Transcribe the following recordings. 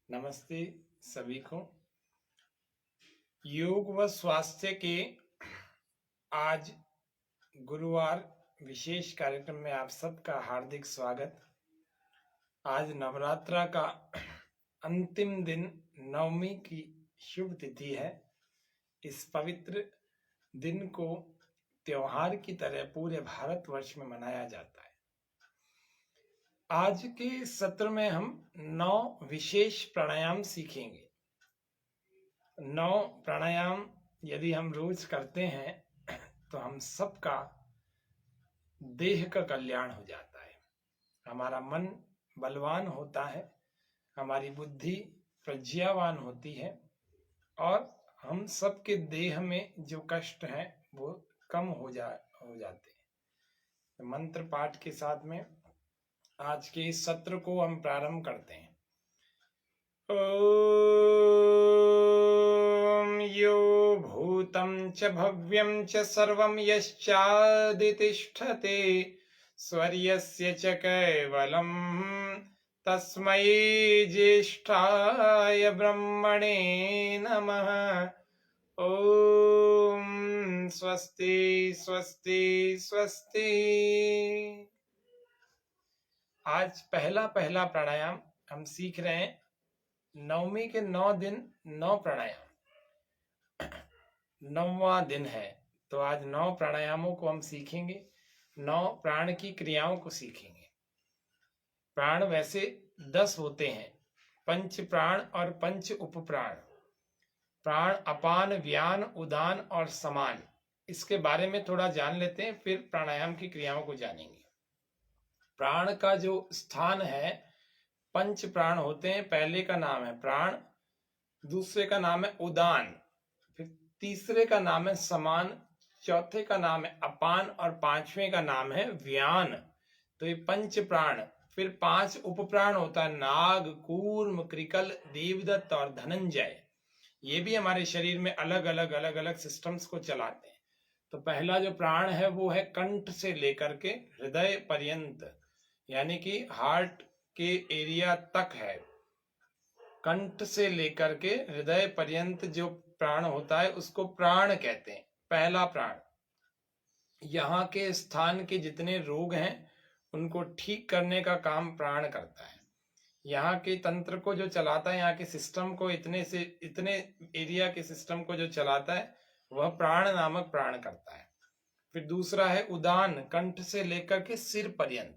नमस्ते सभी को। योग व स्वास्थ्य के आज गुरुवार विशेष कार्यक्रम में आप सबका हार्दिक स्वागत। आज नवरात्रा का अंतिम दिन नवमी की शुभ तिथि है। इस पवित्र दिन को त्योहार की तरह पूरे भारतवर्ष में मनाया जाता है। आज के सत्र में हम 9 विशेष प्राणायाम सीखेंगे। 9 प्राणायाम यदि हम रोज करते हैं तो हम सबका देह का कल्याण हो जाता है, हमारा मन बलवान होता है, हमारी बुद्धि प्रज्ञावान होती है और हम सबके देह में जो कष्ट हैं वो कम हो जाते हैं। मंत्र पाठ के साथ में आज के इस सत्र को हम प्रारंभ करते हैं। ओम यो भूतं च भव्यं च सर्वं यश्चादितिष्ठते स्वर्यस्य च कैवलं तस्मै ज्येष्ठाय ब्रह्मणे नमः। ओम स्वस्ति स्वस्ति स्वस्ति। आज पहला प्राणायाम हम सीख रहे हैं। नवमी के 9 दिन 9 प्राणायाम, 9वां दिन है तो आज 9 प्राणायामों को हम सीखेंगे। 9 प्राण की क्रियाओं को सीखेंगे। प्राण वैसे 10 होते हैं, पंच प्राण और पंच उपप्राण। प्राण अपान, व्यान, उदान और समान। इसके बारे में थोड़ा जान लेते हैं, फिर प्राणायाम की क्रियाओं को जानेंगे। प्राण का जो स्थान है, पंच प्राण होते हैं। पहले का नाम है प्राण, दूसरे का नाम है उदान, फिर तीसरे का नाम है समान, चौथे का नाम है अपान और पांचवें का नाम है व्यान। तो ये पंच प्राण। फिर 5 उपप्राण होता है, नाग, कूर्म, कृकल, देवदत्त और धनंजय। ये भी हमारे शरीर में अलग अलग सिस्टम्स को चलाते हैं। तो पहला जो प्राण है वो है कंठ से लेकर के हृदय पर्यंत, यानी कि हार्ट के एरिया तक है। कंठ से लेकर के हृदय पर्यंत जो प्राण होता है उसको प्राण कहते हैं। पहला प्राण यहाँ के स्थान के जितने रोग हैं उनको ठीक करने का काम प्राण करता है। यहाँ के तंत्र को जो चलाता है, यहाँ के सिस्टम को, इतने एरिया के सिस्टम को जो चलाता है वह प्राण नामक प्राण करता है। फिर दूसरा है उदान, कंठ से लेकर के सिर पर्यंत।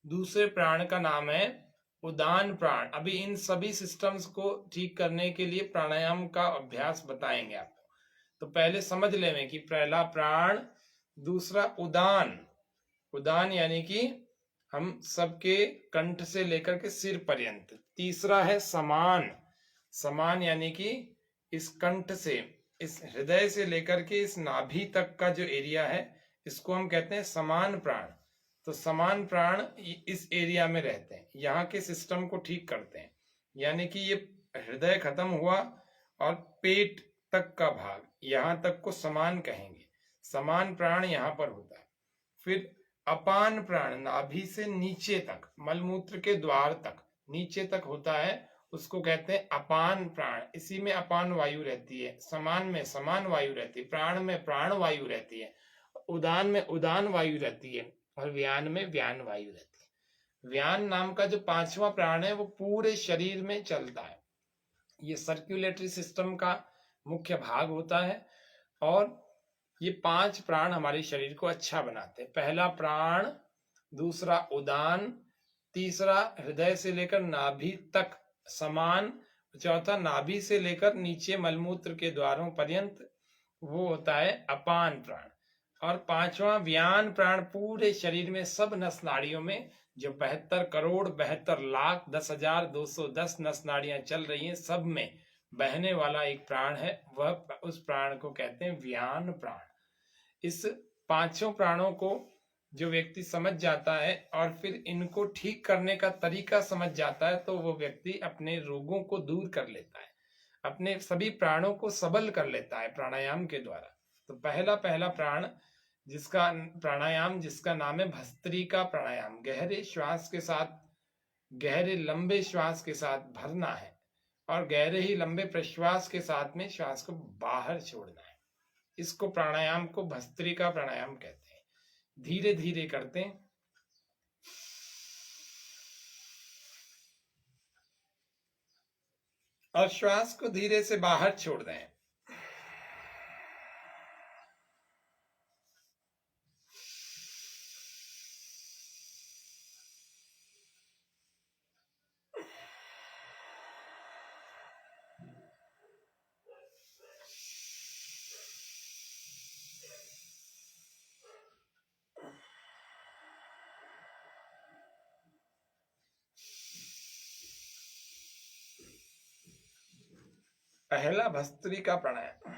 दूसरे प्राण का नाम है उदान प्राण। अभी इन सभी सिस्टम्स को ठीक करने के लिए प्राणायाम का अभ्यास बताएंगे आपको। तो पहले समझ लें कि पहला प्राण, दूसरा उदान। उदान यानी कि हम सबके कंठ से लेकर के सिर पर्यंत। तीसरा है समान। समान यानी कि इस कंठ से, इस हृदय से लेकर के इस नाभि तक का जो एरिया है इसको हम कहते हैं समान प्राण। तो समान प्राण इस एरिया में रहते हैं, यहाँ के सिस्टम को ठीक करते हैं। यानी कि ये हृदय खत्म हुआ और पेट तक का भाग, यहाँ तक को समान कहेंगे। समान प्राण यहाँ पर होता है। फिर अपान प्राण, नाभि से नीचे तक, मलमूत्र के द्वार तक, नीचे तक होता है, उसको कहते हैं अपान प्राण। इसी में अपान वायु रहती है, समान में समान वायु रहती है, प्राण में प्राण वायु रहती है, उदान में उदान वायु रहती है और व्यान में व्यान वायु रहती है। व्यान नाम का जो 5वां प्राण है वो पूरे शरीर में चलता है। ये सर्कुलेटरी सिस्टम का मुख्य भाग होता है और ये 5 प्राण हमारे शरीर को अच्छा बनाते हैं। पहला प्राण, दूसरा उदान, तीसरा हृदय से लेकर नाभि तक समान, चौथा नाभि से लेकर नीचे मलमूत्र के द्वारों पर्यंत, वो होता है अपान प्राण, और 5वां व्यान प्राण। पूरे शरीर में सब नस नाड़ियों में जो 72 करोड़ 72 लाख 10,210 नस नाड़ियां चल रही हैं, सब में बहने वाला एक प्राण है, वह उस प्राण को कहते हैं व्यान प्राण। इस 5 प्राणों को जो व्यक्ति समझ जाता है और फिर इनको ठीक करने का तरीका समझ जाता है तो वो व्यक्ति अपने रोगों को दूर कर लेता है, अपने सभी प्राणों को सबल कर लेता है प्राणायाम के द्वारा। तो पहला प्राण जिसका प्राणायाम, जिसका नाम है भस्त्रिका प्राणायाम। गहरे श्वास के साथ, गहरे लंबे श्वास के साथ भरना है और गहरे ही लंबे प्रश्वास के साथ में श्वास को बाहर छोड़ना है। इसको प्राणायाम को भस्त्रिका प्राणायाम कहते हैं। धीरे धीरे करते हैं। और श्वास को धीरे से बाहर छोड़ दें। पहला भस्त्रिका प्राणायाम।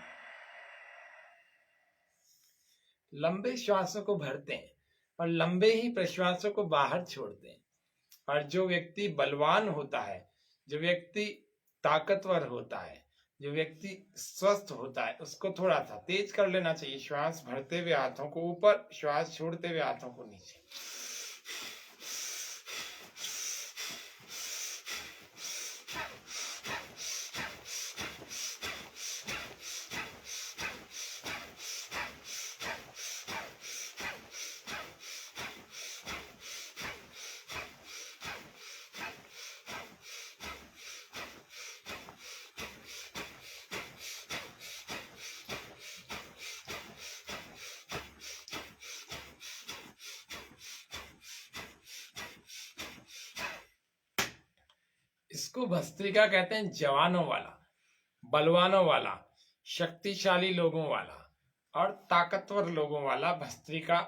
लंबे श्वासों को भरते हैं और लंबे ही प्रश्वासों को बाहर छोड़ते हैं। और जो व्यक्ति बलवान होता है, जो व्यक्ति ताकतवर होता है, जो व्यक्ति स्वस्थ होता है, उसको थोड़ा सा तेज कर लेना चाहिए। श्वास भरते हुए हाथों को ऊपर, श्वास छोड़ते हुए हाथों को नीचे। इसको भस्त्रिका कहते हैं। जवानों वाला, बलवानों वाला, शक्तिशाली लोगों वाला और ताकतवर लोगों वाला भस्त्रिका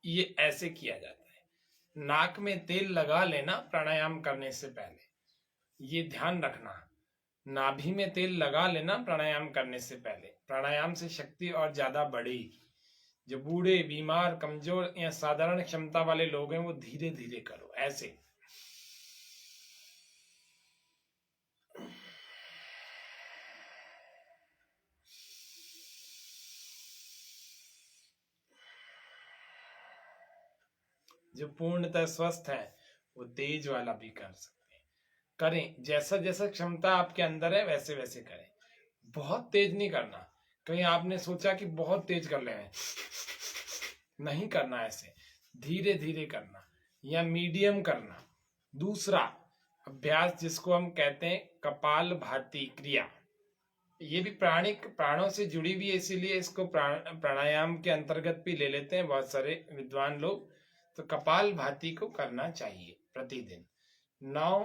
ये ऐसे किया जाता है। नाक में तेल लगा लेना प्राणायाम करने से पहले, ये ध्यान रखना। नाभि में तेल लगा लेना प्राणायाम करने से पहले। प्राणायाम से शक्ति और ज्यादा बढ़ेगी। जो बूढ़े, बीमार, कमजोर या साधारण क्षमता वाले लोग हैं वो धीरे धीरे करो, ऐसे। जो पूर्णतः स्वस्थ है वो तेज वाला भी कर सकते हैं। करें, जैसा जैसा क्षमता आपके अंदर है वैसे वैसे करें। बहुत तेज नहीं करना। कहीं आपने सोचा कि बहुत तेज कर ले, नहीं करना। ऐसे धीरे धीरे करना या मीडियम करना। दूसरा अभ्यास जिसको हम कहते हैं कपाल भाती क्रिया, ये भी प्राणों से जुड़ी हुई है, इसीलिए इसको प्राणायाम के अंतर्गत भी ले लेते हैं बहुत सारे विद्वान लोग। तो कपाल भाती को करना चाहिए प्रतिदिन। 9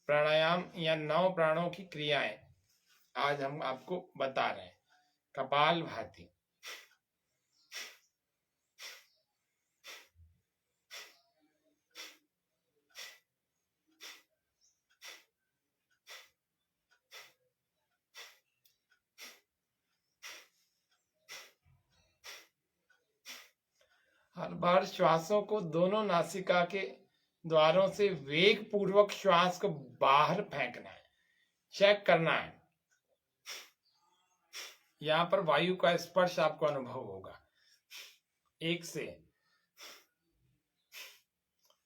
प्राणायाम या 9 प्राणों की क्रियाएं आज हम आपको बता रहे हैं। कपाल भाती, हर बार श्वासों को दोनों नासिका के द्वारों से वेग पूर्वक श्वास को बाहर फेंकना है, चेक करना है। यहां पर वायु का स्पर्श आपको अनुभव होगा। 1 से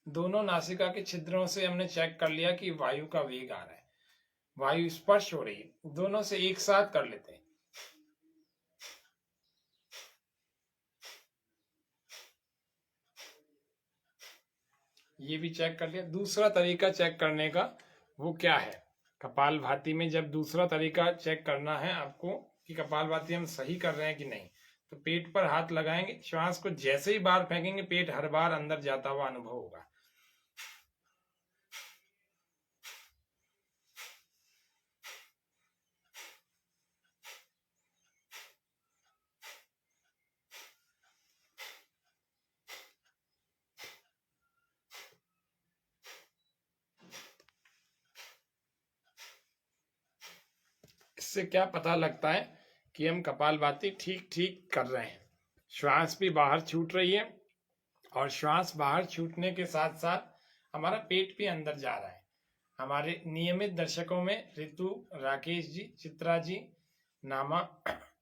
दोनों नासिका के छिद्रों से हमने चेक कर लिया कि वायु का वेग आ रहा है, वायु स्पर्श हो रही है। दोनों से एक साथ कर लेते हैं। ये भी चेक कर लिया। दूसरा तरीका चेक करने का वो क्या है, कपाल भाती में जब दूसरा तरीका चेक करना है आपको कि कपाल भाती हम सही कर रहे हैं कि नहीं, तो पेट पर हाथ लगाएंगे। श्वास को जैसे ही बाहर फेंकेंगे पेट हर बार अंदर जाता हुआ अनुभव होगा। इससे क्या पता लगता है कि हम कपालभाति ठीक ठीक कर रहे हैं। श्वास भी बाहर छूट रही है और श्वास बाहर छूटने के साथ साथ हमारा पेट भी अंदर जा रहा है। हमारे नियमित दर्शकों में ऋतु, राकेश जी, चित्रा जी, नामा,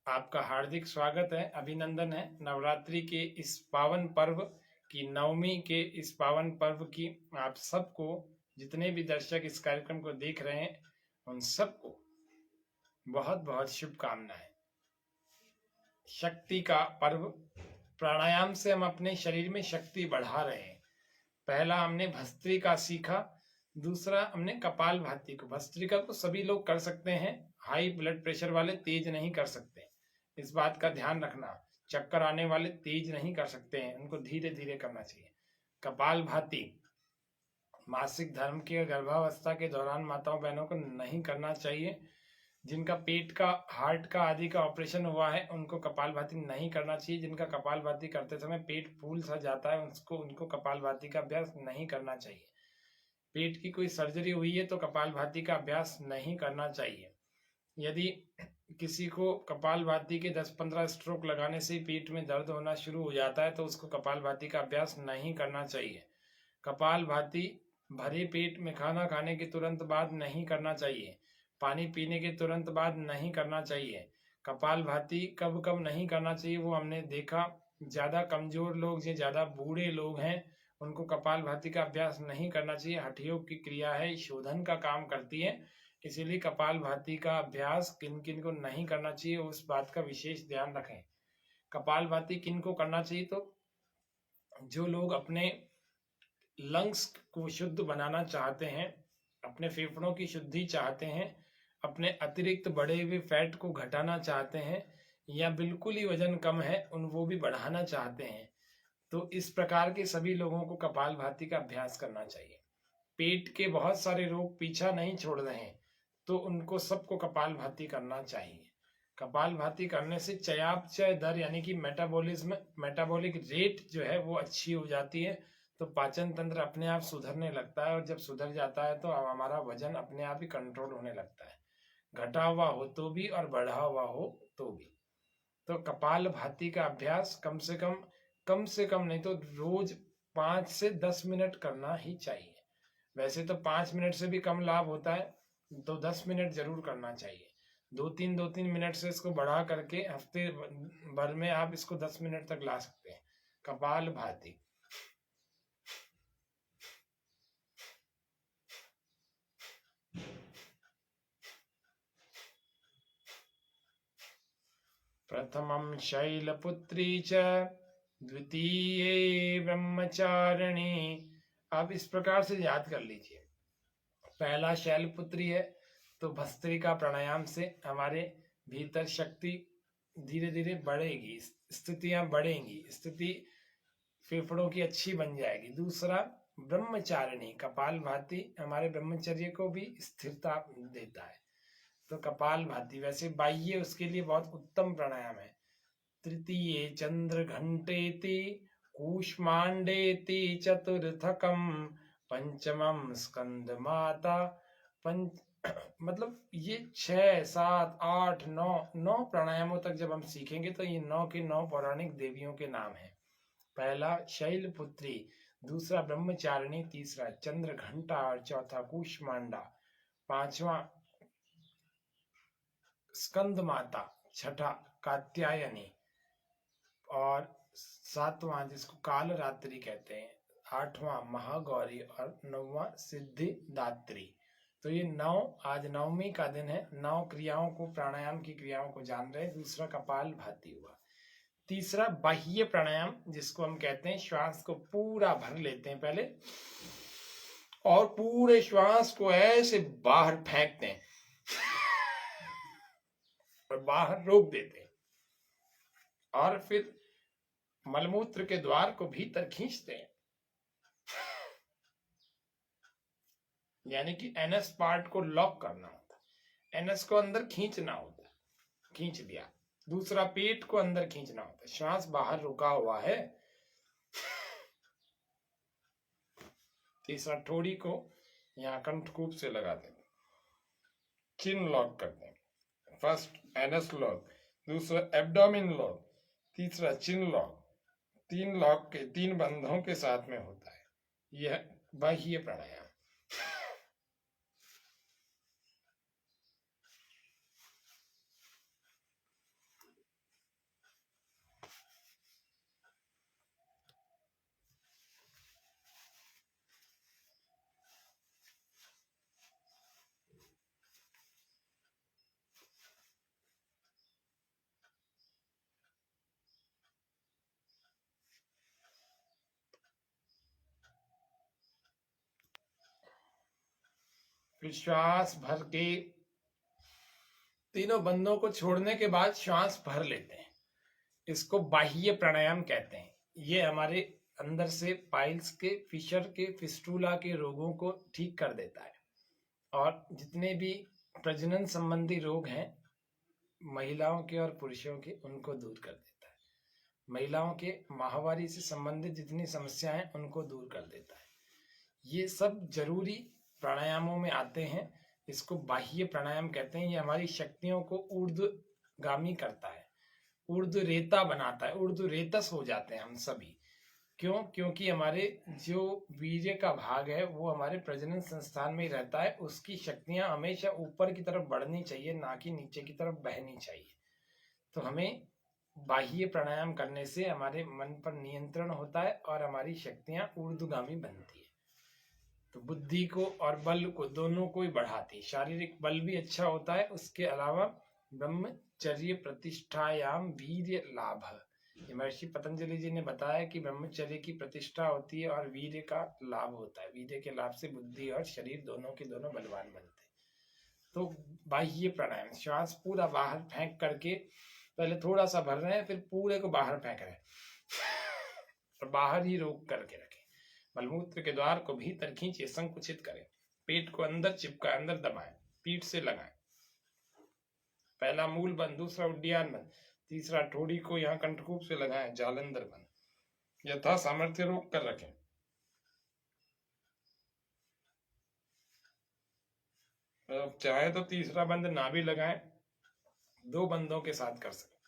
आपका हार्दिक स्वागत है, अभिनंदन है। नवरात्रि के इस पावन पर्व की, नवमी के इस पावन पर्व की आप सबको, जितने भी दर्शक इस कार्यक्रम को देख रहे हैं, उन सबको बहुत बहुत शुभकामनाएं। शक्ति का पर्व, प्राणायाम से हम अपने शरीर में शक्ति बढ़ा रहे हैं। पहला हमने भस्त्रिका सीखा, दूसरा हमने कपालभाति को। भस्त्रिका को सभी लोग कर सकते हैं, हाई ब्लड प्रेशर वाले तेज नहीं कर सकते, इस बात का ध्यान रखना। चक्कर आने वाले तेज नहीं कर सकते हैं, उनको धीरे धीरे करना चाहिए। कपालभाति मासिक धर्म के गर्भावस्था के दौरान माताओं बहनों को नहीं करना चाहिए। जिनका पेट का, हार्ट का आदि का ऑपरेशन हुआ है उनको कपालभाति नहीं करना चाहिए। जिनका कपालभाति करते समय पेट फूल सा जाता है उनको कपालभाति का अभ्यास नहीं करना चाहिए। पेट की कोई सर्जरी हुई है तो कपालभाति का अभ्यास नहीं करना चाहिए। यदि किसी को कपालभाति के 10-15 स्ट्रोक लगाने से पेट में दर्द होना शुरू हो जाता है तो उसको कपालभाति का अभ्यास नहीं करना चाहिए। कपालभाति भरे पेट में खाना खाने के तुरंत बाद नहीं करना चाहिए, पानी पीने के तुरंत बाद नहीं करना चाहिए। कपालभाति कब कब नहीं करना चाहिए वो हमने देखा। ज़्यादा कमजोर लोग, जो ज़्यादा बूढ़े लोग हैं, उनको कपालभाति का अभ्यास नहीं करना चाहिए। हठयोग की क्रिया है, शोधन का काम करती है, इसीलिए कपालभाति का अभ्यास किन किन को नहीं करना चाहिए उस बात का विशेष ध्यान रखें। कपालभाति किन को करना चाहिए, तो जो लोग अपने लंग्स को शुद्ध बनाना चाहते हैं, अपने फेफड़ों की शुद्धि चाहते हैं, अपने अतिरिक्त बढ़े हुए फैट को घटाना चाहते हैं, या बिल्कुल ही वजन कम है वो भी बढ़ाना चाहते हैं, तो इस प्रकार के सभी लोगों को कपालभाति का अभ्यास करना चाहिए। पेट के बहुत सारे रोग पीछा नहीं छोड़ रहे हैं तो उनको सबको कपालभाति करना चाहिए। कपालभाति करने से चयापचय दर यानी कि मेटाबॉलिक रेट जो है वो अच्छी हो जाती है, तो पाचन तंत्र अपने आप सुधरने लगता है, और जब सुधर जाता है तो हमारा वजन अपने आप ही कंट्रोल होने लगता है, घटा हुआ हो तो भी और बढ़ा हुआ हो तो भी। तो कपालभाति का अभ्यास कम से कम नहीं तो रोज 5 से 10 मिनट करना ही चाहिए। वैसे तो 5 मिनट से भी कम लाभ होता है, तो 10 मिनट जरूर करना चाहिए। 2-3 मिनट से इसको बढ़ा करके हफ्ते भर में आप इसको 10 मिनट तक ला सकते हैं। कपालभाति प्रथमं शैलपुत्री च द्वितीये ब्रह्मचारिणी। आप इस प्रकार से याद कर लीजिए। पहला शैलपुत्री है, तो भस्त्रिका प्राणायाम से हमारे भीतर शक्ति धीरे धीरे बढ़ेगी, स्थितियां बढ़ेंगी, स्थिति फेफड़ों की अच्छी बन जाएगी। दूसरा ब्रह्मचारिणी, कपालभाति हमारे ब्रह्मचर्य को भी स्थिरता देता है, तो कपालभाति वैसे बाह्य उसके लिए बहुत उत्तम प्राणायाम है। तृतीये चंद्र घंटेति कूष्मांडेति चतुर्थकम पंचमम स्कंद माता पंच मतलब ये 6, 7, 8, 9 प्राणायामों तक जब हम सीखेंगे तो ये 9 के 9 पौराणिक देवियों के नाम हैं। पहला शैलपुत्री, दूसरा ब्रह्मचारिणी, तीसरा चंद्र घंटा और चौथा कूष्मांडा, पांचवा स्कंद माता, छठा कात्यायनी और सातवां जिसको काल रात्रि कहते हैं, आठवां महागौरी और 9वां सिद्धिदात्री। तो ये 9, आज नवमी का दिन है। 9 क्रियाओं को, प्राणायाम की क्रियाओं को जान रहे हैं। दूसरा कपालभाति हुआ। तीसरा बाह्य प्राणायाम जिसको हम कहते हैं, श्वास को पूरा भर लेते हैं पहले और पूरे श्वास को ऐसे बाहर फेंकते हैं और बाहर रोक देते हैं, और फिर मलमूत्र के द्वार को भीतर खींचते हैं, यानी कि एनएस पार्ट को लॉक करना होता है, एनएस को अंदर खींचना होता है, खींच दिया। दूसरा पेट को अंदर खींचना होता है, श्वास बाहर रुका हुआ है। तीसरा ठोड़ी को यहाँ कंठकूप से लगा दें, चिन लॉक करते हैं। फर्स्ट एनएस लॉक, दूसरा एब्डोमिन लॉक, तीसरा चिन लॉक। 3 लॉक के 3 बंधों के साथ में होता है यह बाह्य प्राणायाम। फिर श्वास भर के तीनों बंधों को छोड़ने के बाद श्वास भर लेते हैं। इसको बाह्य प्राणायाम कहते हैं। ये हमारे अंदर से पाइल्स के, फिशर के, फिस्टूला के रोगों को ठीक कर देता है और जितने भी प्रजनन संबंधी रोग हैं महिलाओं के और पुरुषों के, उनको दूर कर देता है। महिलाओं के माहवारी से संबंधित जितनी समस्याएं हैं उनको दूर कर देता है। ये सब जरूरी प्राणायामों में आते हैं। इसको बाह्य प्राणायाम कहते हैं। ये हमारी शक्तियों को ऊर्ध्वगामी करता है, ऊर्ध्वरेता बनाता है। ऊर्ध्वरेतस हो जाते हैं हम सभी। क्यों? क्योंकि हमारे जो वीर्य का भाग है वो हमारे प्रजनन संस्थान में ही रहता है। उसकी शक्तियां हमेशा ऊपर की तरफ बढ़नी चाहिए, ना कि नीचे की तरफ बहनी चाहिए। तो हमें बाह्य प्राणायाम करने से हमारे मन पर नियंत्रण होता है और हमारी शक्तियां ऊर्ध्वगामी बनती है। तो बुद्धि को और बल को, दोनों को ही बढ़ाती है। शारीरिक बल भी अच्छा होता है। उसके अलावा ब्रह्मचर्य प्रतिष्ठायाम वीर्य लाभ, महर्षि पतंजलि जी ने बताया कि ब्रह्मचर्य की प्रतिष्ठा होती है और वीर्य का लाभ होता है। वीर्य के लाभ से बुद्धि और शरीर दोनों के दोनों बलवान बनते हैं। तो बाह्य प्राणायाम, श्वास पूरा बाहर फेंक करके, पहले थोड़ा सा भर रहे हैं फिर पूरे को बाहर फेंक रहे हैं और बाहर ही रोक करके रखें। मलमूत्र के द्वार को भीतर खींचे, संकुचित करें, पेट को अंदर चिपकाएं, अंदर दबाएं, पीठ से लगाएं। पहला मूल बंद, दूसरा उड्डयन बंद, तीसरा ठोड़ी को यहाँ कंठकूप से लगाएं, जालंधर बंद। यथा सामर्थ्य रोक कर रखें। चाहे तो तीसरा बंद ना भी लगाएं, 2 बंदों के साथ कर सकते।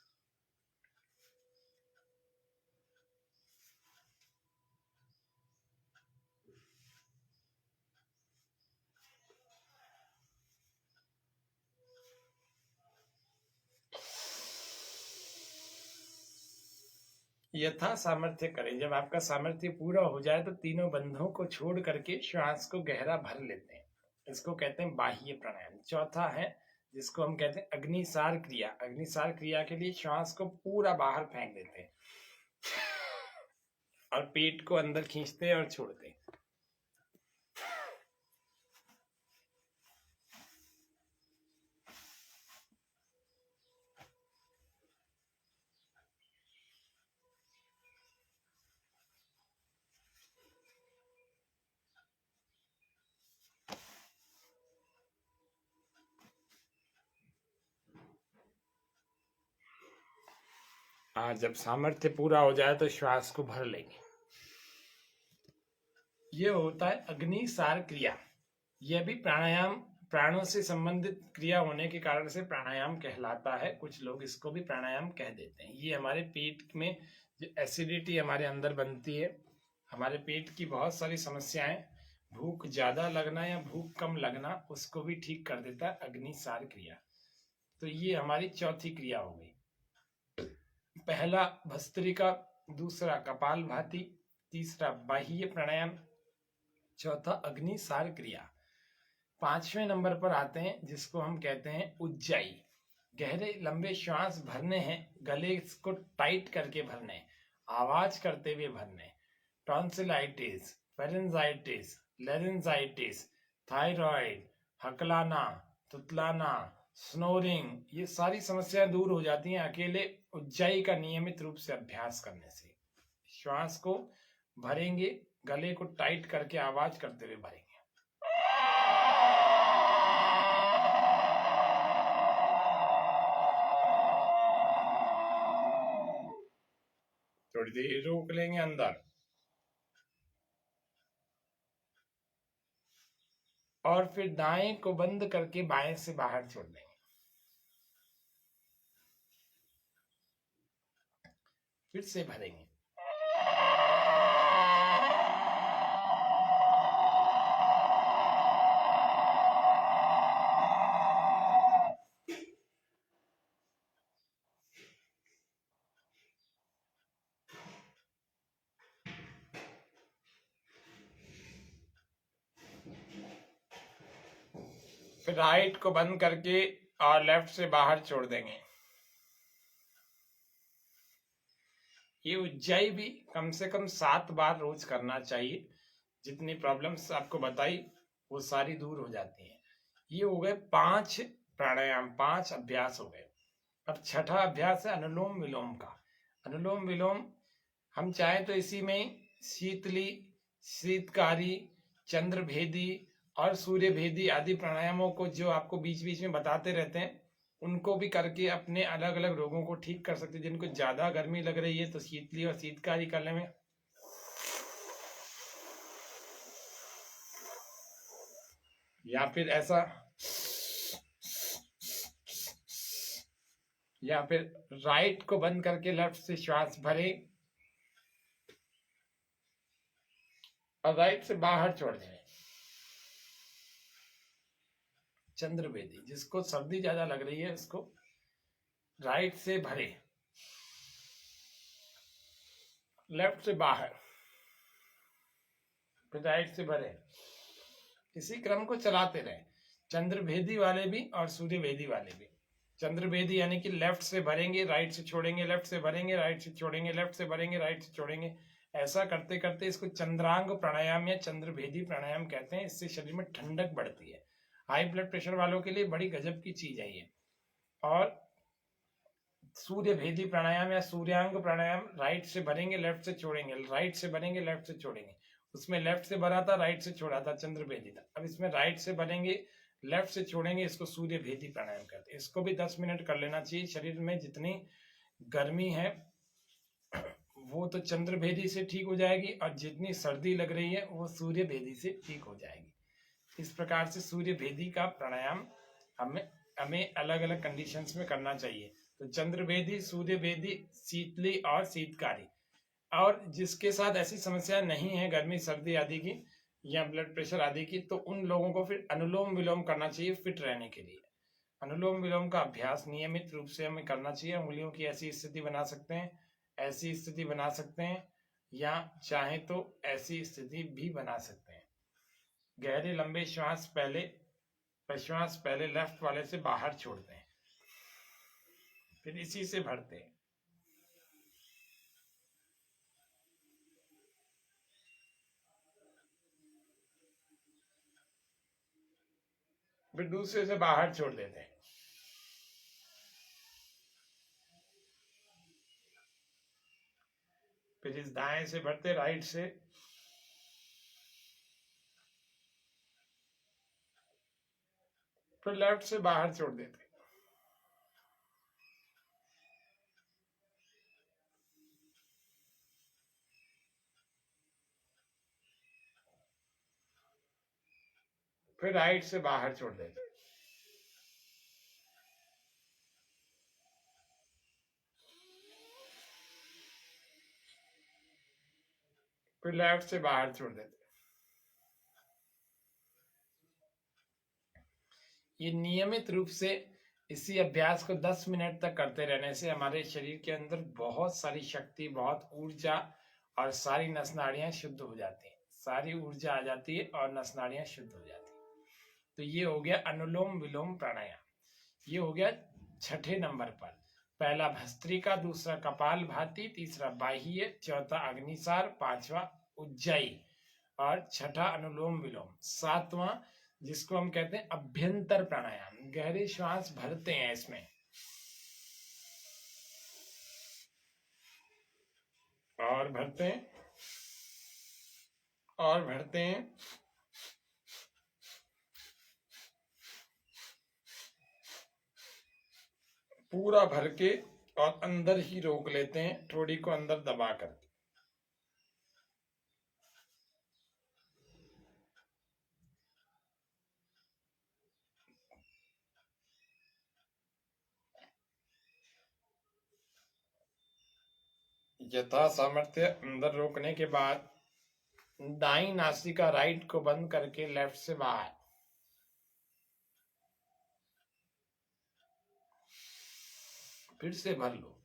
यथा सामर्थ्य करें। जब आपका सामर्थ्य पूरा हो जाए तो तीनों बंधों को छोड़ करके श्वास को गहरा भर लेते हैं। इसको कहते हैं बाह्य प्राणायाम। चौथा है जिसको हम कहते हैं अग्निसार क्रिया। अग्निसार क्रिया के लिए श्वास को पूरा बाहर फेंक देते हैं और पेट को अंदर खींचते हैं और छोड़ते हैं। जब सामर्थ्य पूरा हो जाए तो श्वास को भर लेंगे। ये होता है अग्निसार क्रिया। यह भी प्राणायाम, प्राणों से संबंधित क्रिया होने के कारण से प्राणायाम कहलाता है। कुछ लोग इसको भी प्राणायाम कह देते हैं। ये हमारे पेट में जो एसिडिटी हमारे अंदर बनती है, हमारे पेट की बहुत सारी समस्याएं, भूख ज्यादा लगना या भूख कम लगना, उसको भी ठीक कर देता है अग्निसार क्रिया। तो ये हमारी चौथी क्रिया हो गई। पहला भस्त्रिका, दूसरा कपालभाति, तीसरा बाह्य प्राणायाम, चौथा अग्निसार क्रिया। 5वें नंबर पर आते हैं जिसको हम कहते हैं उज्जाई। गहरे लंबे श्वास भरने हैं, गले को टाइट करके भरने, आवाज करते हुए भरने। टॉन्सिलाइटिस, फेरेंजाइटिस, लेरेंजाइटिस, थायराइड, हकलाना, तुतलाना, स्नोरिंग, ये सारी समस्याएं दूर हो जाती हैं अकेले उज्जाई का नियमित रूप से अभ्यास करने से। श्वास को भरेंगे, गले को टाइट करके आवाज करते हुए भरेंगे। थोड़ी देर रोक लेंगे अंदर और फिर दाएं को बंद करके बाएं से बाहर छोड़ देंगे। फिर से भरेंगे। फिर राइट को बंद करके और लेफ्ट से बाहर छोड़ देंगे। ये उज्जाई भी कम से कम 7 बार रोज करना चाहिए। जितनी प्रॉब्लम्स आपको बताई वो सारी दूर हो जाती हैं। ये हो गए 5 प्राणायाम, 5 अभ्यास हो गए। अब छठा अभ्यास है अनुलोम विलोम का। अनुलोम विलोम हम चाहे तो इसी में शीतली, शीतकारी, चंद्रभेदी और सूर्यभेदी आदि प्राणायामों को जो आपको बीच बीच में बताते रहते हैं, उनको भी करके अपने अलग अलग रोगों को ठीक कर सकते हैं। जिनको ज्यादा गर्मी लग रही है तो शीतली और शीतकारी करने में, या फिर ऐसा, या फिर राइट को बंद करके लेफ्ट से श्वास भरे और राइट से बाहर छोड़ दें। चंद्रभेदी, जिसको सर्दी ज्यादा लग रही है उसको राइट से भरे, लेफ्ट से बाहर, फिर राइट से भरे। इसी क्रम को चलाते रहे, चंद्रभेदी वाले भी और सूर्यभेदी वाले भी। चंद्रभेदी यानी कि लेफ्ट से भरेंगे, राइट से छोड़ेंगे, लेफ्ट से भरेंगे, राइट से छोड़ेंगे, लेफ्ट से भरेंगे, राइट से छोड़ेंगे। ऐसा करते करते इसको चंद्रांग प्राणायाम या चंद्रभेदी प्राणायाम कहते हैं। इससे शरीर में ठंडक बढ़ती है। हाई ब्लड प्रेशर वालों के लिए बड़ी गजब की चीज है ये। और सूर्यभेदी प्राणायाम या सूर्यांग प्राणायाम, राइट से भरेंगे, लेफ्ट से छोड़ेंगे, राइट से भरेंगे, लेफ्ट से छोड़ेंगे। उसमें लेफ्ट से भरा था, राइट से छोड़ा था, चंद्रभेदी था। अब इसमें राइट से भरेंगे, लेफ्ट से छोड़ेंगे, इसको सूर्यभेदी प्राणायाम कहते हैं। इसको भी 10 मिनट कर लेना चाहिए। शरीर में जितनी गर्मी है वो तो चंद्रभेदी से ठीक हो जाएगी, और जितनी सर्दी लग रही है वो सूर्यभेदी से ठीक हो जाएगी। इस प्रकार से सूर्यभेदी का प्राणायाम हमें अलग अलग कंडीशंस में करना चाहिए। तो चंद्रभेदी, सूर्यभेदी, शीतली और शीतकारी। और जिसके साथ ऐसी समस्या नहीं है गर्मी सर्दी आदि की या ब्लड प्रेशर आदि की, तो उन लोगों को फिर अनुलोम विलोम करना चाहिए फिट रहने के लिए। अनुलोम विलोम का अभ्यास नियमित रूप से हमें करना चाहिए। उंगलियों की ऐसी स्थिति बना सकते हैं, ऐसी स्थिति बना सकते हैं, या चाहे तो ऐसी स्थिति भी बना सकते हैं। गहरे लंबे श्वास पहले, प्रश्वास पहले लेफ्ट वाले से बाहर छोड़ते हैं, फिर इसी से भरते हैं। फिर दूसरे से बाहर छोड़ देते हैं। फिर इस दाएं से भरते, राइट से, फिर लेफ्ट से बाहर छोड़ देते। फिर राइट से बाहर छोड़ देते। फिर लेफ्ट से बाहर छोड़ देते। ये नियमित रूप से इसी अभ्यास को 10 मिनट तक करते रहने से हमारे शरीर के अंदर बहुत सारी शक्ति, बहुत ऊर्जा और सारी नस नाड़ियां शुद्ध हो जाती हैं। सारी ऊर्जा आ जाती है और नस नाड़ियां शुद्ध हो जाती है। तो ये हो गया अनुलोम विलोम प्राणायाम। ये हो गया छठे नंबर पर। पहला भस्त्रिका, दूसरा कपाल भाती, तीसरा बाह्य, चौथा अग्निसार, पांचवा उज्जाई और छठा अनुलोम विलोम। सातवां जिसको हम कहते हैं अभ्यंतर प्राणायाम। गहरे श्वास भरते हैं इसमें और भरते हैं और भरते हैं, पूरा भर के और अंदर ही रोक लेते हैं, थोड़ी को अंदर दबा कर। यथा सामर्थ्य अंदर रोकने के बाद दाई नासिका, राइट को बंद करके लेफ्ट से बाहर, फिर से भर लो।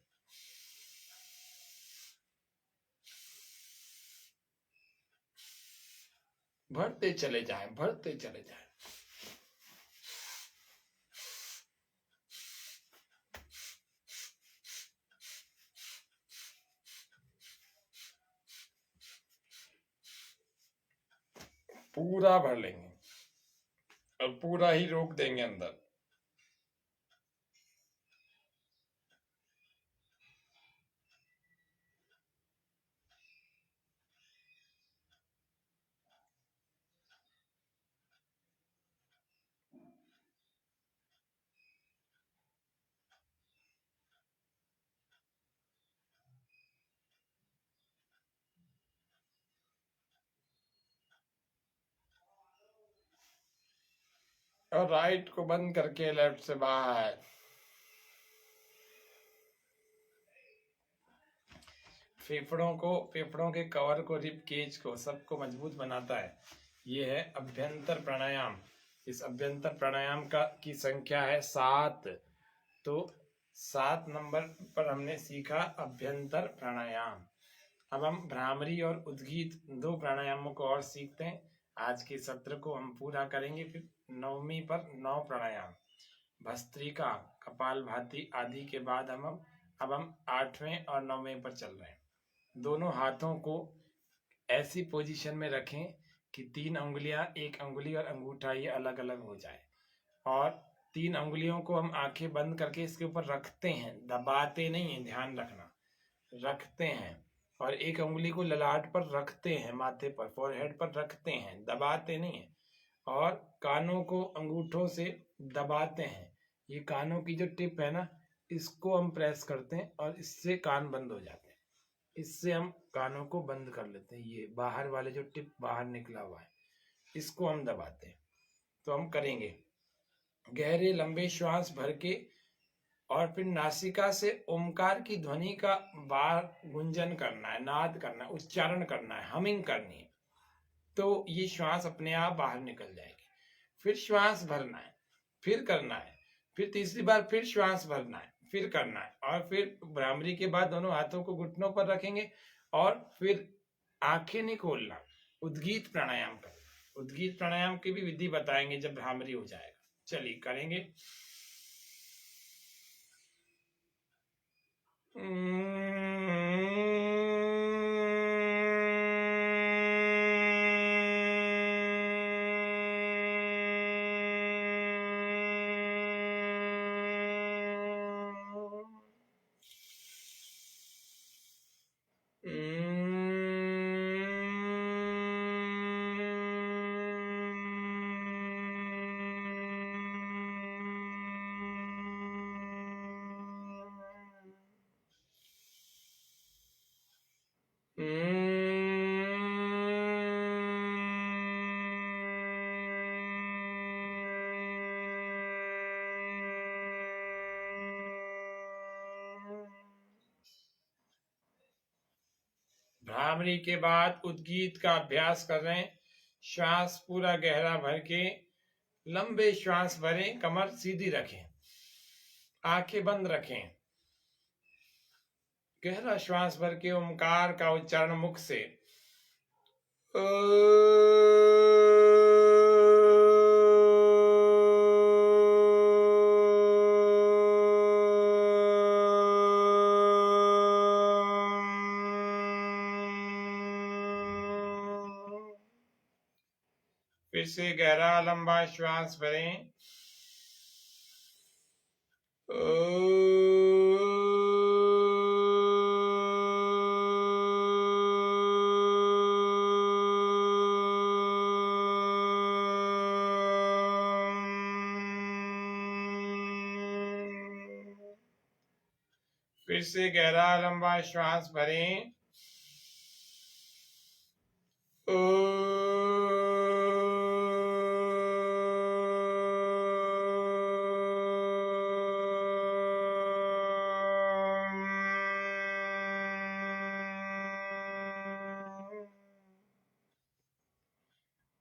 भरते चले जाएं, भरते चले जाएं। पूरा भर लेंगे। और पूरा ही रोक देंगे अंदर। और राइट को बंद करके लेफ्ट से बाहर। फेफड़ों के कवर को, रिब केज को, सबको मजबूत बनाता है। ये है अभ्यंतर प्राणायाम। इस अभ्यंतर प्राणायाम की संख्या है 7। तो 7 नंबर पर हमने सीखा अभ्यंतर प्राणायाम। अब हम भ्रामरी और उद्गीत 2 प्राणायामों को और सीखते हैं। आज के सत्र को हम पूरा करेंगे। फिर 9वीं पर 9 प्राणायाम, भस्त्रिका, कपालभाति आदि के बाद अब हम 8वें और 9वें पर चल रहे हैं। दोनों हाथों को ऐसी पोजीशन में रखें कि 3 उंगलियां, 1 उंगली और अंगूठा ये अलग अलग हो जाए। और 3 उंगलियों को हम आंखें बंद करके इसके ऊपर रखते हैं, दबाते नहीं है, ध्यान रखना, रखते हैं। और 1 उंगली को ललाट पर रखते हैं, माथे पर, फोरहेड पर रखते हैं, दबाते नहीं है। और कानों को अंगूठों से दबाते हैं। ये कानों की जो टिप है ना, इसको हम प्रेस करते हैं और इससे कान बंद हो जाते हैं। इससे हम कानों को बंद कर लेते हैं। ये बाहर वाले जो टिप बाहर निकला हुआ है, इसको हम दबाते हैं। तो हम करेंगे गहरे लंबे श्वास भर के और फिर नासिका से ओमकार की ध्वनि का बाहर गुंजन करना है, नाद करना है, उच्चारण करना है, हमिंग करनी है। तो ये श्वास अपने आप बाहर निकल जाएगी। फिर श्वास भरना है, फिर करना है, फिर तीसरी बार फिर श्वास भरना है, फिर करना है। और फिर भ्रामरी के बाद दोनों हाथों को घुटनों पर रखेंगे और फिर आंखें नहीं खोलना, उद्गीत प्राणायाम करें। उद्गीत प्राणायाम की भी विधि बताएंगे जब भ्रामरी हो जाएगा। चलिए करेंगे। भ्रामरी के बाद उद्गीत का अभ्यास कर रहे हैं। श्वास पूरा गहरा भर के लंबे श्वास भरें, कमर सीधी रखें, आंखें बंद रखें। गहरा श्वास भर के ओमकार का उच्चारण मुख से फिर से गहरा लंबा श्वास भरें। फिर से गहरा लंबा श्वास भरें।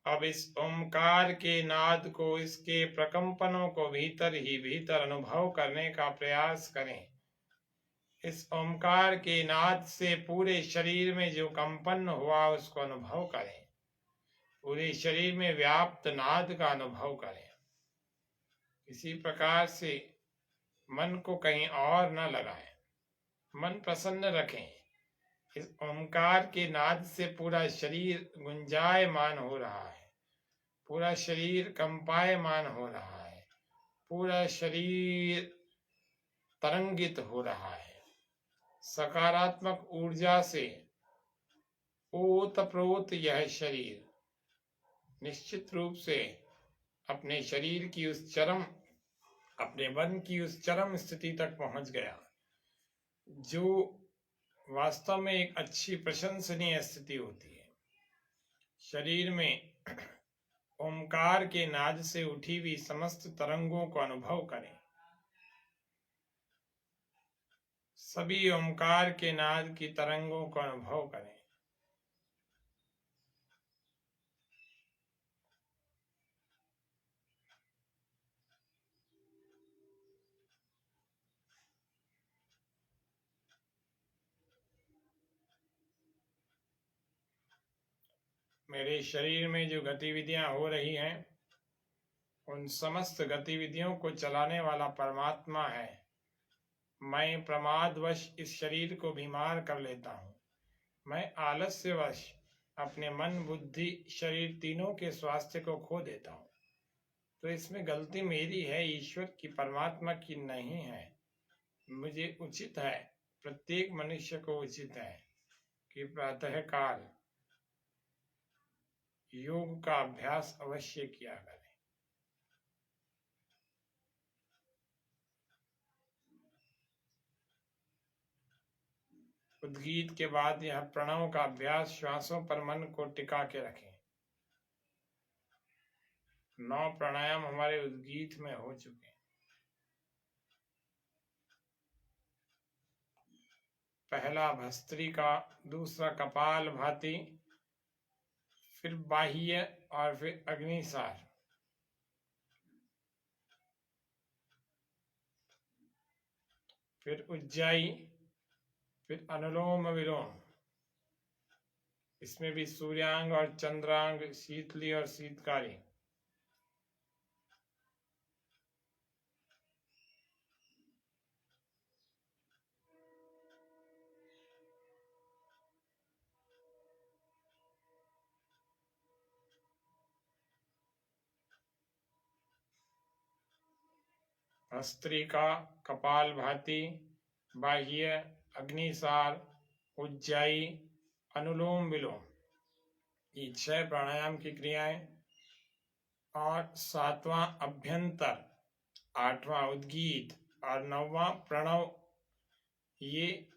अब इस ओमकार के नाद को, इसके प्रकंपनों को भीतर ही भीतर अनुभव करने का प्रयास करें। इस ओमकार के नाद से पूरे शरीर में जो कंपन हुआ उसको अनुभव करें। पूरे शरीर में व्याप्त नाद का अनुभव करें। इसी प्रकार से मन को कहीं और न लगाएं, मन प्रसन्न रखें। इस ओमकार के नाद से पूरा शरीर गुंजायमान हो रहा है। पूरा शरीर कंपायमान हो रहा है, पूरा शरीर तरंगित हो रहा है। सकारात्मक ऊर्जा से ओतप्रोत यह शरीर निश्चित रूप से अपने शरीर की उस चरम, अपने मन की उस चरम स्थिति तक पहुंच गया, जो वास्तव में एक अच्छी प्रशंसनीय स्थिति होती है। शरीर में ओमकार के नाद से उठी हुई समस्त तरंगों को अनुभव करें। सभी ओमकार के नाद की तरंगों को अनुभव करें। मेरे शरीर में जो गतिविधियां हो रही हैं, उन समस्त गतिविधियों को चलाने वाला परमात्मा है। मैं प्रमादवश इस शरीर को बीमार कर लेता हूँ। मैं आलस्यवश अपने मन, बुद्धि, शरीर तीनों के स्वास्थ्य को खो देता हूँ। तो इसमें गलती मेरी है, ईश्वर की, परमात्मा की नहीं है। मुझे उचित है, प्रत्येक मनुष्य को उचित है कि प्रातः काल योग का अभ्यास अवश्य किया करें। उद्गीत के बाद यह प्रणव का अभ्यास श्वासों पर मन को टिका के रखें। 9 प्राणायाम हमारे उद्गीत में हो चुके हैं। पहला भस्त्रिका, दूसरा कपाल भाती, फिर बाह्य और फिर अग्निसार। फिर उज्जाई, फिर अनुलोम विलोम। इसमें भी सूर्यांग और चंद्रांग, शीतली और शीतकारी। भस्त्रिका, कपाल भाती, बाह्य, अग्निसार, उज्जाई, अनुलोम विलोम, ये 6 प्राणायाम की क्रियाएं। और 7वां अभ्यंतर, 8वां उद्गीत और 9वां प्रणव। ये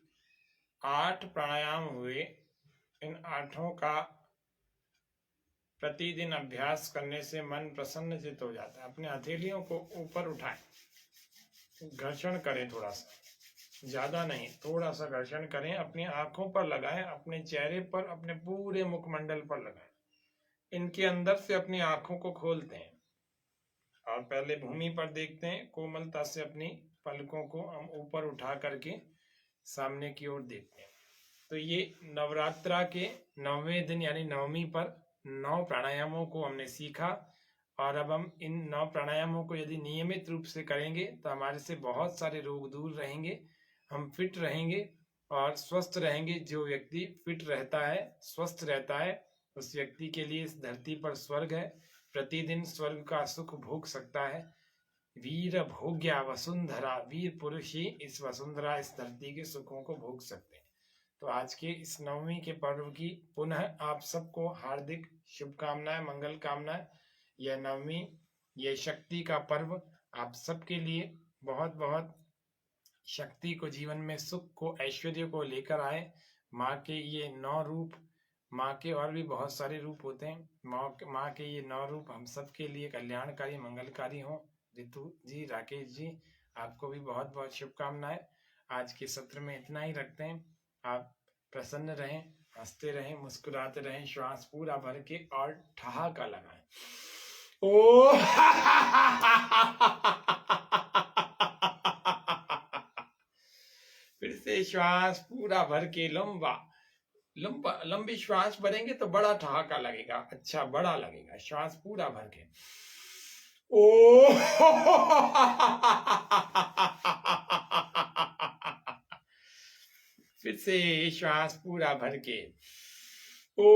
8 प्राणायाम हुए। इन 8 का प्रतिदिन अभ्यास करने से मन प्रसन्नचित हो जाता है। अपने हथेलियों को ऊपर उठाएं, घर्षण करें, थोड़ा सा, ज्यादा नहीं, थोड़ा सा घर्षण करें। अपनी आंखों पर लगाएं, अपने चेहरे पर, अपने पूरे मुखमंडल पर लगाएं। इनके अंदर से अपनी आंखों को खोलते हैं और पहले भूमि पर देखते हैं। कोमलता से अपनी पलकों को हम ऊपर उठा करके सामने की ओर देखते हैं। तो ये नवरात्रा के 9वें दिन यानी नवमी पर 9 प्राणायामों को हमने सीखा। और अब हम इन 9 प्राणायामों को यदि नियमित रूप से करेंगे तो हमारे से बहुत सारे रोग दूर रहेंगे, हम फिट रहेंगे और स्वस्थ रहेंगे। जो व्यक्ति फिट रहता है, स्वस्थ रहता है, उस व्यक्ति के लिए इस धरती पर स्वर्ग है। प्रतिदिन स्वर्ग का सुख भोग सकता है। वीर भोग्या वसुंधरा, वीर पुरुष ही इस वसुंधरा, इस धरती के सुखों को भोग सकते हैं। तो आज के इस नवमी के पर्व की पुनः आप सबको हार्दिक शुभकामनाएं, मंगल कामनाएं। यह नवमी, यह शक्ति का पर्व आप सबके लिए बहुत बहुत शक्ति को, जीवन में सुख को, ऐश्वर्य को लेकर आए। माँ के ये 9 रूप, माँ के और भी बहुत सारे रूप होते हैं, माँ के ये 9 रूप हम सबके लिए कल्याणकारी, मंगलकारी हों। रितु जी, राकेश जी, आपको भी बहुत बहुत शुभकामनाएं। आज के सत्र में इतना ही रखते हैं। आप प्रसन्न रहें, हंसते रहें, मुस्कुराते रहें, श्वास पूरा भर के और ठहाका लगाएं। ओ फिर से श्वास पूरा भर के लंबी श्वास भरेंगे तो बड़ा ठहाका लगेगा, अच्छा बड़ा लगेगा। श्वास पूरा भर के ओ फिर से श्वास पूरा भर के ओ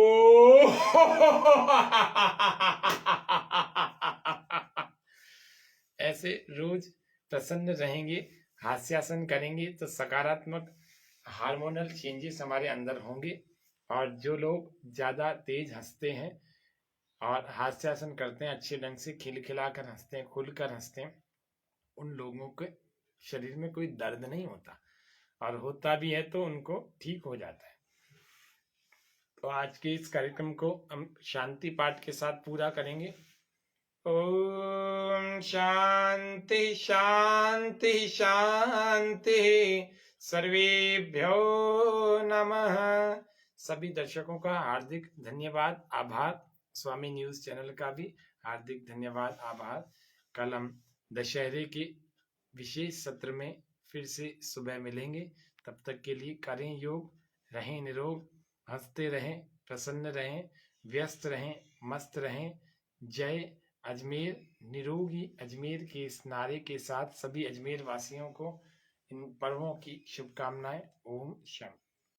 ऐसे रोज प्रसन्न रहेंगे, हास्यासन करेंगे तो सकारात्मक हार्मोनल चेंजेस हमारे अंदर होंगे। और जो लोग ज़्यादा तेज हंसते हैं और हास्यासन करते हैं, अच्छे ढंग से खिलखिलाकर हंसते हैं, खुलकर हंसते हैं, उन लोगों के शरीर में कोई दर्द नहीं होता, और होता भी है तो उनको ठीक हो जाता है। तो आज के इस कार्यक्रम को हम शांति पाठ के साथ पूरा करेंगे। ओम शांति शांति शांति, सर्वेभ्यो नमः। सभी दर्शकों का हार्दिक धन्यवाद, आभार। स्वामी न्यूज चैनल का भी हार्दिक धन्यवाद, आभार। कल हम दशहरे के विशेष सत्र में फिर से सुबह मिलेंगे। तब तक के लिए करें योग, रहें निरोग, हंसते रहें, प्रसन्न रहें, व्यस्त रहें, मस्त रहें। जय अजमेर, निरोगी अजमेर के इस नारे के साथ सभी अजमेर वासियों को इन पर्वों की शुभकामनाएं। ओम शांति।